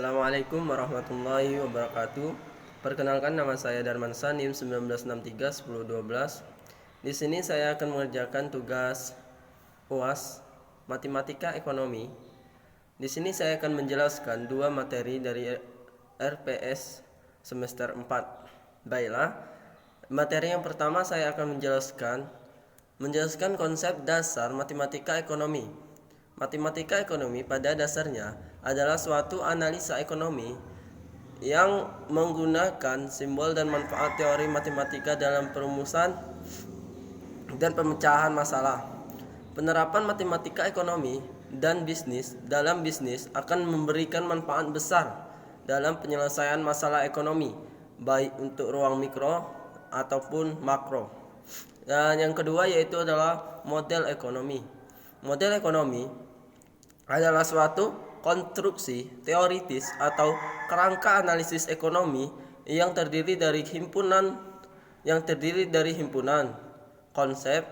Assalamualaikum warahmatullahi wabarakatuh. Perkenalkan, nama saya Darman Sanim 1963 1012. Di sini saya akan mengerjakan tugas UAS Matematika Ekonomi. Di sini saya akan menjelaskan dua materi dari RPS semester 4. Baiklah, materi yang pertama saya akan menjelaskan konsep dasar matematika ekonomi. Matematika ekonomi pada dasarnya adalah suatu analisa ekonomi yang menggunakan simbol dan manfaat teori matematika dalam perumusan dan pemecahan masalah. Penerapan matematika ekonomi dan bisnis dalam bisnis akan memberikan manfaat besar dalam penyelesaian masalah ekonomi, baik untuk ruang mikro ataupun makro. Dan yang kedua yaitu adalah model ekonomi. Model ekonomi adalah suatu konstruksi teoritis atau kerangka analisis ekonomi yang terdiri dari himpunan konsep,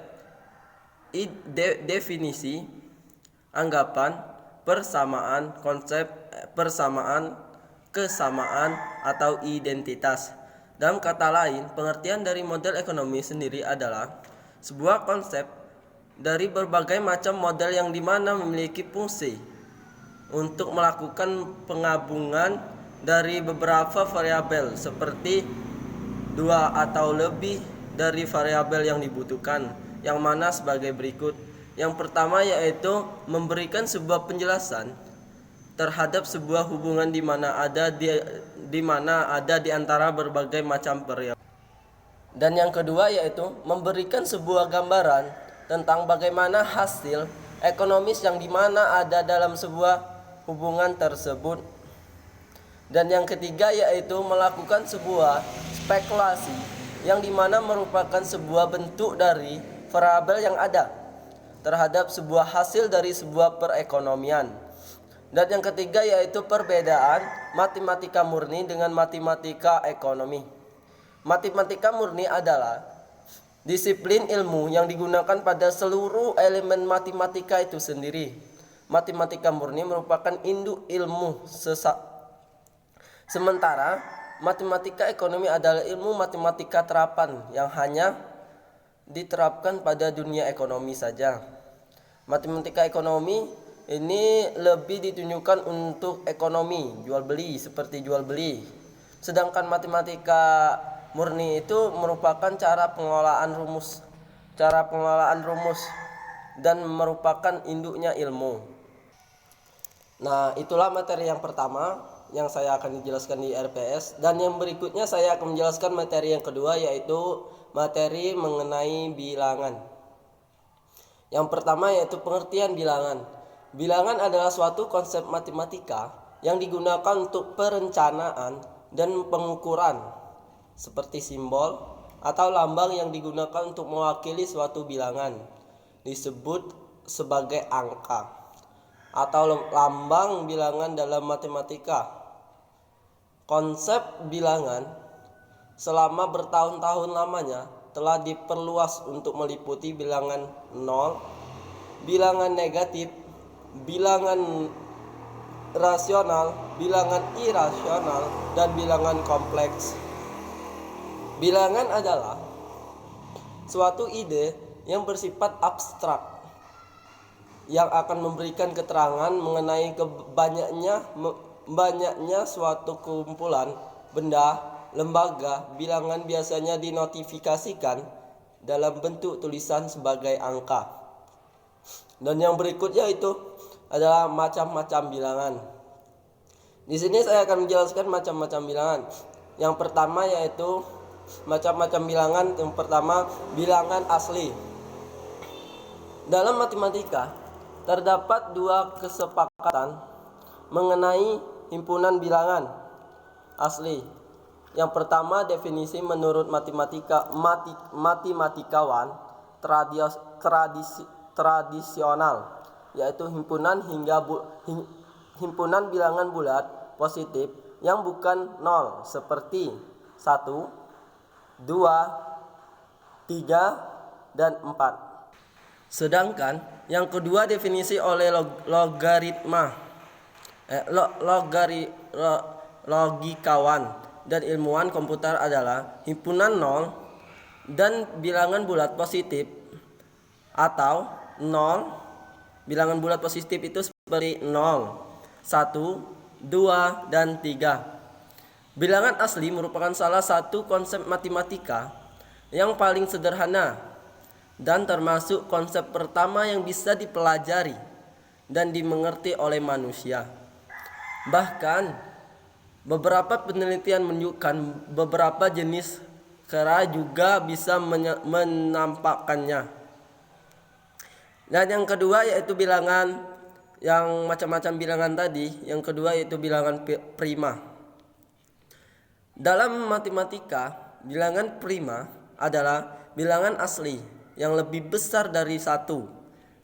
definisi, anggapan, persamaan, konsep, persamaan, kesamaan, atau identitas. Dalam kata lain, pengertian dari model ekonomi sendiri adalah sebuah konsep dari berbagai macam model yang dimana memiliki fungsi untuk melakukan penggabungan dari beberapa variabel seperti dua atau lebih dari variabel yang dibutuhkan, yang mana sebagai berikut. Yang pertama yaitu memberikan sebuah penjelasan terhadap sebuah hubungan di mana ada di antara berbagai macam variabel. Dan yang kedua yaitu memberikan sebuah gambaran tentang bagaimana hasil ekonomis yang dimana ada dalam sebuah hubungan tersebut. Dan yang ketiga yaitu melakukan sebuah spekulasi yang dimana merupakan sebuah bentuk dari variabel yang ada terhadap sebuah hasil dari sebuah perekonomian. Dan yang ketiga yaitu perbedaan matematika murni dengan matematika ekonomi. Matematika murni adalah disiplin ilmu yang digunakan pada seluruh elemen matematika itu sendiri. Matematika murni merupakan induk ilmu sementara matematika ekonomi adalah ilmu matematika terapan yang hanya diterapkan pada dunia ekonomi saja. Matematika ekonomi ini lebih ditunjukkan untuk ekonomi jual beli, seperti jual beli. Sedangkan matematika murni itu merupakan cara pengelolaan rumus dan merupakan induknya ilmu. Nah, itulah materi yang pertama yang saya akan dijelaskan di RPS, dan yang berikutnya saya akan menjelaskan materi yang kedua yaitu materi mengenai bilangan. Yang pertama yaitu pengertian bilangan. Bilangan adalah suatu konsep matematika yang digunakan untuk perencanaan dan pengukuran, seperti simbol atau lambang yang digunakan untuk mewakili suatu bilangan disebut sebagai angka atau lambang bilangan dalam matematika. Konsep bilangan selama bertahun-tahun lamanya telah diperluas untuk meliputi bilangan nol, bilangan negatif, bilangan rasional, bilangan irasional, dan bilangan kompleks. Bilangan adalah suatu ide yang bersifat abstrak yang akan memberikan keterangan mengenai banyaknya suatu kumpulan benda, lembaga. Bilangan biasanya dinotifikasikan dalam bentuk tulisan sebagai angka. Dan yang berikutnya itu adalah macam-macam bilangan. Di sini saya akan menjelaskan macam-macam bilangan. Yang pertama yaitu macam-macam bilangan. Yang pertama, bilangan asli. Dalam matematika terdapat dua kesepakatan mengenai himpunan bilangan asli. Yang pertama, definisi menurut matematikawan tradisional, yaitu himpunan bilangan bulat positif yang bukan nol, seperti 1, 2, 3, dan 4. Sedangkan yang kedua definisi oleh logikawan dan ilmuwan komputer adalah himpunan nol dan bilangan bulat positif atau 0. Bilangan bulat positif itu seperti 0, 1, 2, dan 3. Bilangan asli merupakan salah satu konsep matematika yang paling sederhana dan termasuk konsep pertama yang bisa dipelajari dan dimengerti oleh manusia. Bahkan beberapa penelitian menunjukkan beberapa jenis kera juga bisa menampakkannya. Dan yang kedua yaitu bilangan yang macam-macam bilangan tadi. Yang kedua yaitu bilangan prima. Dalam matematika, bilangan prima adalah bilangan asli yang lebih besar dari 1,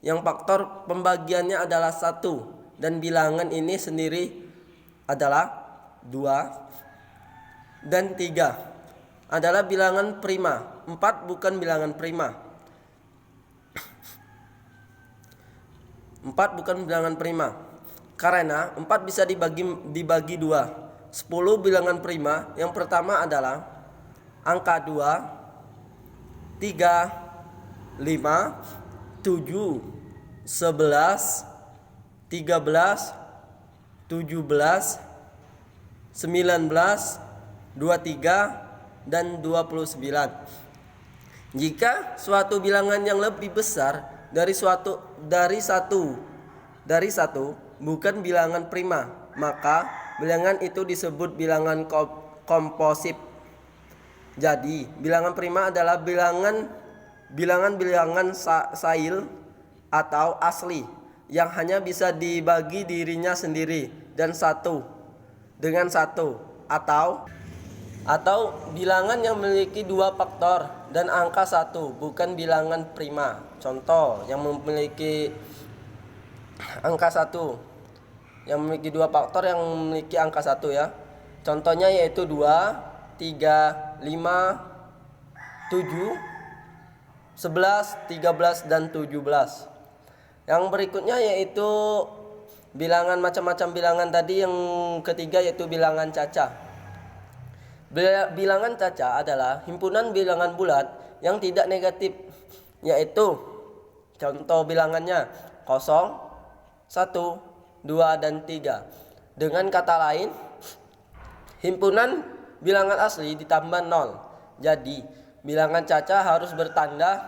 yang faktor pembagiannya adalah 1, dan bilangan ini sendiri adalah 2 dan 3. Adalah bilangan prima. 4 bukan bilangan prima. 4 bukan bilangan prima. Karena 4 bisa dibagi 2. 10 bilangan prima. Yang pertama adalah angka 2, 3, 5, 7, 11, 13, 17, 19, 23, dan 29. Jika suatu bilangan yang lebih besar dari satu bukan bilangan prima, maka bilangan itu disebut bilangan komposit. Jadi, bilangan prima adalah bilangan sail atau asli yang hanya bisa dibagi dirinya sendiri dan dengan satu atau bilangan yang memiliki 2 faktor dan angka 1 bukan bilangan prima. Contoh yang memiliki angka 1 yang memiliki 2 faktor yang memiliki angka 1 ya. Contohnya yaitu 2, 3, 5, 7, 11, 13, dan 17. Yang berikutnya yaitu bilangan macam-macam bilangan tadi. Yang ketiga yaitu bilangan caca. Bilangan caca adalah himpunan bilangan bulat yang tidak negatif, yaitu contoh bilangannya 0, 1, 2, dan 3. Dengan kata lain, himpunan bilangan asli ditambah 0. Jadi, bilangan caca harus bertanda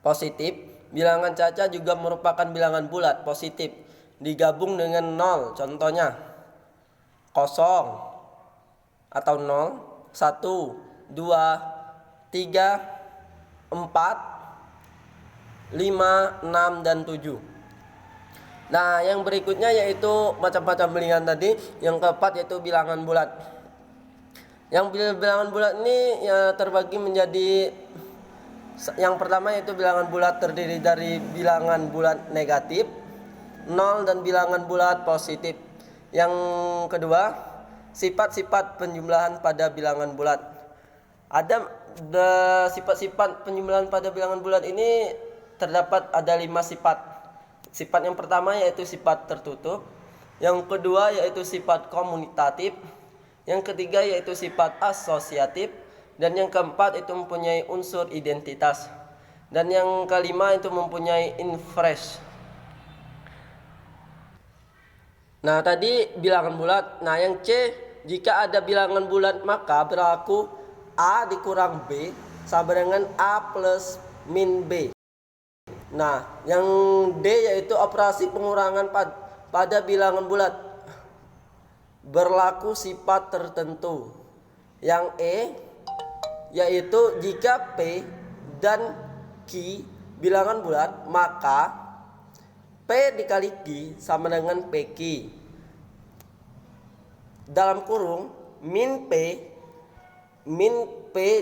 positif. Bilangan caca juga merupakan bilangan bulat positif digabung dengan 0. Contohnya 0 atau 0, 1, 2, 3, 4, 5, 6, dan 7. Nah, yang berikutnya yaitu macam-macam bilangan tadi. Yang keempat yaitu bilangan bulat. Yang bilangan bulat ini ya terbagi menjadi, yang pertama yaitu bilangan bulat terdiri dari bilangan bulat negatif, 0, dan bilangan bulat positif. Yang kedua, sifat-sifat penjumlahan pada bilangan bulat. Ada sifat-sifat penjumlahan pada bilangan bulat ini terdapat ada 5 sifat. Sifat yang pertama yaitu sifat tertutup. Yang kedua yaitu sifat komutatif. Yang ketiga yaitu sifat asosiatif. Dan yang keempat itu mempunyai unsur identitas. Dan yang kelima itu mempunyai inverse. Nah, tadi bilangan bulat. Nah, yang C, jika ada bilangan bulat maka berlaku A dikurang B sama dengan A plus min B. Nah, yang D yaitu operasi pengurangan pada bilangan bulat. Berlaku sifat tertentu. Yang E yaitu jika P dan Q bilangan bulat maka P dikali Q sama dengan PQ. Dalam kurung min P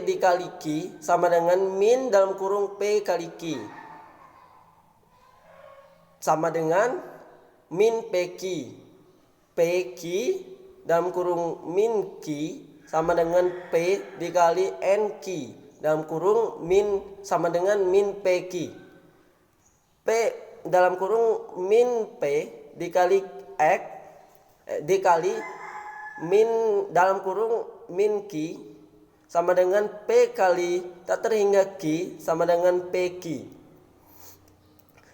dikali Q sama dengan min dalam kurung P kali Q sama dengan min PQ. PQ dalam kurung min Q sama dengan P dikali NQ dalam kurung min sama dengan min PQ. P dalam kurung min P dikali dikali min dalam kurung min ki sama dengan P kali tak terhingga Q sama dengan PQ.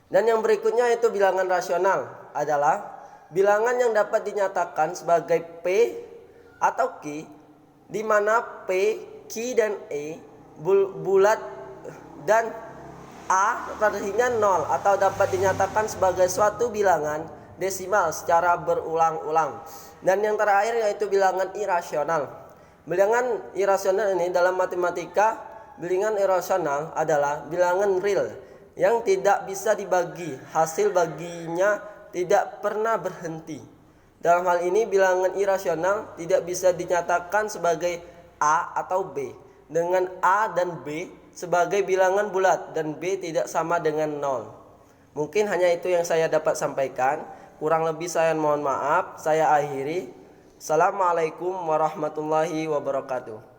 Dan yang berikutnya itu bilangan rasional adalah bilangan yang dapat dinyatakan sebagai P atau Q di mana P, Q dan E bulat dan A terhingga 0 atau dapat dinyatakan sebagai suatu bilangan desimal secara berulang-ulang. Dan yang terakhir yaitu bilangan irasional. Bilangan irasional ini dalam matematika, bilangan irasional adalah bilangan real yang tidak bisa dibagi, hasil baginya tidak pernah berhenti. Dalam hal ini bilangan irasional tidak bisa dinyatakan sebagai A atau B, dengan A dan B sebagai bilangan bulat dan B tidak sama dengan 0. Mungkin hanya itu yang saya dapat sampaikan. Kurang lebih saya mohon maaf. Saya akhiri. Assalamualaikum warahmatullahi wabarakatuh.